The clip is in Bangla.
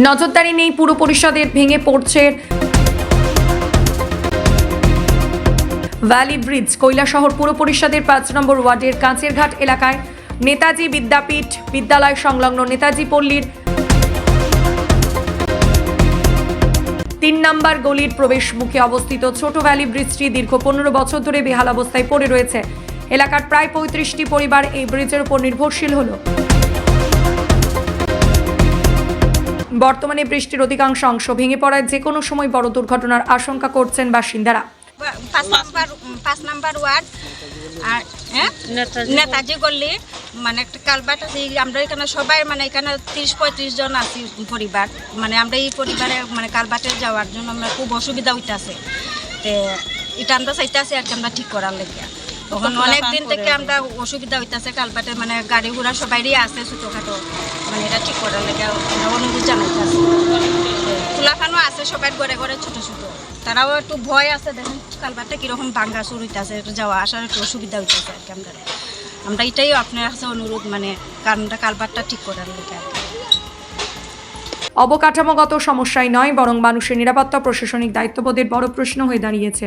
নজরদারি নেই পুর পরিষদের, ভেঙে পড়ছে ভ্যালি ব্রিজ। কৈলাসহর পুর পরিষদের ৫ নম্বর ওয়ার্ডের কাঁচেরঘাট এলাকায় নেতাজি বিদ্যাপীঠ বিদ্যালয় সংলগ্ন নেতাজি পল্লীর ৩ নম্বর গলির প্রবেশ মুখে অবস্থিত ছোট ভ্যালি ব্রিজটি দীর্ঘ ১৫ বছর ধরে বেহাল অবস্থায় পড়ে রয়েছে। এলাকার প্রায় ৩৫টি পরিবার এই ব্রিজের উপর নির্ভরশীল হলো। বর্তমানে বৃষ্টির অধিকাংশ অংশ ভেঙে পড়ায় যে কোনো সময় বড় দুর্ঘটনার আশঙ্কা করছেন বাসিন্দারা। ৫ নাম্বার ওয়ার্ড আর নেতাজি গল্লি মানে একটা কালভার্ট আছে। আমরা এখানে সবাই মানে এখানে ৩০-৩৫ জন আছি পরিবার। মানে আমরা এই পরিবারে মানে কালভার্টে যাওয়ার জন্য আমরা খুব অসুবিধা হইতেছে। তো এটা আমরা চাইতেছি আর কি আমরা ঠিক করার লেগে। তখন অনেক দিন থেকে আমরা অসুবিধা হইতেছে কালভার্টে, মানে গাড়ি ঘোড়া সবাইরই আছে ছোটোখাটো, মানে এটা ঠিক করার লেগে আমরা অনুরোধ জানাইতেছি। খোলাখানো আছে সবাই ঘরে ঘরে ছোটো ছোটো, তারাও একটু ভয় আছে। দেখেন কালভার্টটা কীরকম ভাঙ্গা শুরু হইতেছে, যাওয়া আসার একটু অসুবিধা হইতেছে আর কি। আমরা এটাই আপনার কাছে অনুরোধ, মানে কারণটা কালভার্টটা ঠিক করার লেগে। অবকাঠামোগত সমস্যাই নয়, বরং মানুষের নিরাপত্তা প্রশাসনিক দায়িত্ববোধের বড় প্রশ্ন হয়ে দাঁড়িয়েছে।